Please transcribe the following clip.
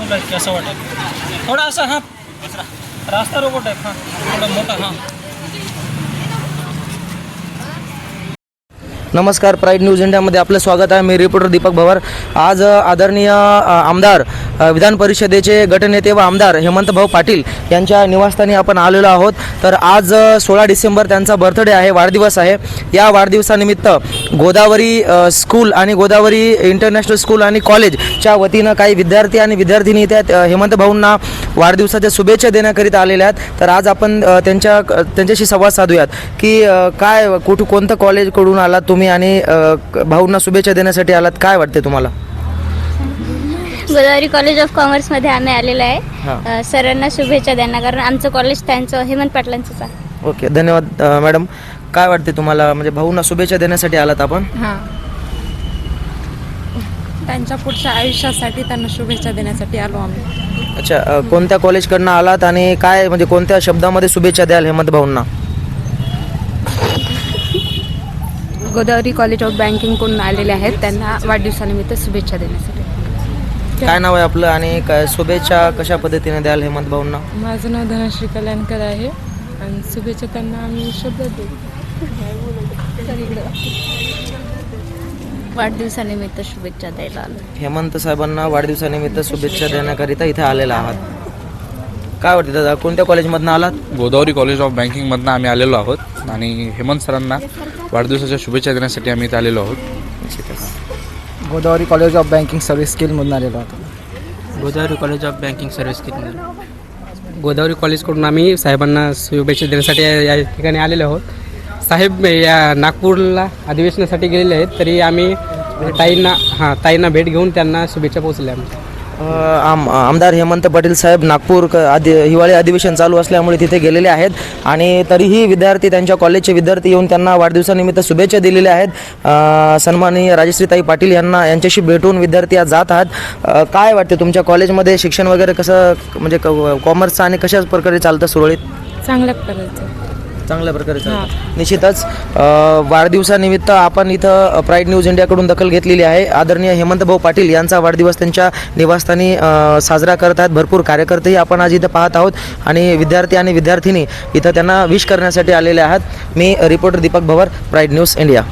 तुला कसं वाटेल? थोडा असा हां रास्ता रोको टाईप, हां थोडा मोठा, हां. नमस्कार, प्राईड न्यूज इंडियामध्ये आपलं स्वागत आहे. मी रिपोर्टर दीपक भवर. आज आदरणीय आमदार, विधान परिषदेचे गटनेते व आमदार हेमंतभाऊ पाटील यांच्या निवासस्थानी आपण आलेलो आहोत. तर आज 16 डिसेंबर त्यांचा बर्थडे आहे, वाढदिवस आहे. या वाढदिवसानिमित्त गोदावरी स्कूल आणि गोदावरी इंटरनॅशनल स्कूल आणि कॉलेजच्या वतीनं काही विद्यार्थी आणि विद्यार्थिनी त्या हेमंतभाऊंना वाढदिवसाच्या शुभेच्छा देण्याकरिता आलेल्या आहेत. तर आज आपण त्यांच्याशी संवाद साधूयात की काय कोणतं कॉलेजकडून आलात तुम्ही आणि भाऊंना शुभेच्छा देण्यासाठी आलात, काय वाटते तुम्हाला? गोदावरी कॉलेज ऑफ कॉमर्समध्ये आम्ही आलेलो आहे सरांना शुभेच्छा देणार, कारण आमचं कॉलेज त्यांचं हेमंत पाटलांचंच आहे. ओके, धन्यवाद मॅडम. काय वाटते तुम्हाला, म्हणजे भाऊंना शुभेच्छा देण्यासाठी आलात आपण? हां, त्यांच्या पुढच्या आयुष्यासाठी त्यांना शुभेच्छा देण्यासाठी आलो आम्ही. अच्छा, कोणत्या कॉलेजकडनं आलात आणि काय म्हणजे कोणत्या शब्दामध्ये शुभेच्छा द्याल हेमंत भाऊंना? गोदावरी कॉलेज ऑफ बँकिंगकडून आलेले आहेत, त्यांना वाढदिवसानिमित्त शुभेच्छा देण्यासाठी. काय नाव आहे आपलं आणि काय शुभेच्छा कशा पद्धतीने द्याल हेमंत भाऊंना? माझं नाव धनश्री कल्याणकर आहे आणि शुभेच्छा त्यांना आम्ही शब्द देऊ. वाढदिवसानिमित्त शुभेच्छा द्यायला आलो. हेमंत साहेबांना वाढदिवसानिमित्त शुभेच्छा देण्याकरिता इथे आलेला आहात. काय वाटतं दादा, कोणत्या कॉलेजमधनं आलात? गोदावरी कॉलेज ऑफ बँकिंगमधनं आम्ही आलेलो आहोत आणि हेमंत सरांना वाढदिवसाच्या शुभेच्छा देण्यासाठी आम्ही इथे आलेलो आहोत. Godavari college of banking service स्किलमधून आलेलो आहोत. Godavari college of banking service किती? गोदावरी कॉलेजकडून आम्ही साहेबांना शुभेच्छा देण्यासाठी या ठिकाणी आलेलो आहोत. साहेब या नागपूरला अधिवेशनासाठी गेलेले आहेत, तरी आम्ही ताईंना भेट घेऊन त्यांना शुभेच्छा पोहोचल्या. आमदार हेमंत पाटील साहेब नागपूर हिवाळी अधिवेशन चालू असल्यामुळे तिथे गेलेले आहेत आणि तरीही विद्यार्थी, त्यांच्या कॉलेजचे विद्यार्थी येऊन त्यांना वाढदिवसानिमित्त शुभेच्छा दिलेल्या आहेत. सन्माननीय राजश्रीताई पाटील यांच्याशी भेटून विद्यार्थी आज जात आहात. काय वाटते तुमच्या कॉलेजमध्ये शिक्षण वगैरे कसं, म्हणजे कॉमर्सचं आणि कशा प्रकारे चालतं? सुरळीत, चांगल्या प्रकारे चालतं. निश्चितच वाढदिवसानिमित्त आपण इथं प्राईड न्यूज इंडियाकडून दखल घेतलेली आहे. आदरणीय हेमंतभाऊ पाटील यांचा वाढदिवस त्यांच्या निवासस्थानी साजरा करत आहेत. भरपूर कार्यकर्तेही आपण आज इथं पाहत आहोत आणि विद्यार्थी आणि विद्यार्थिनी इथं त्यांना विश करण्यासाठी आलेले आहात. मी रिपोर्टर दीपक भवर, प्राईड न्यूज इंडिया.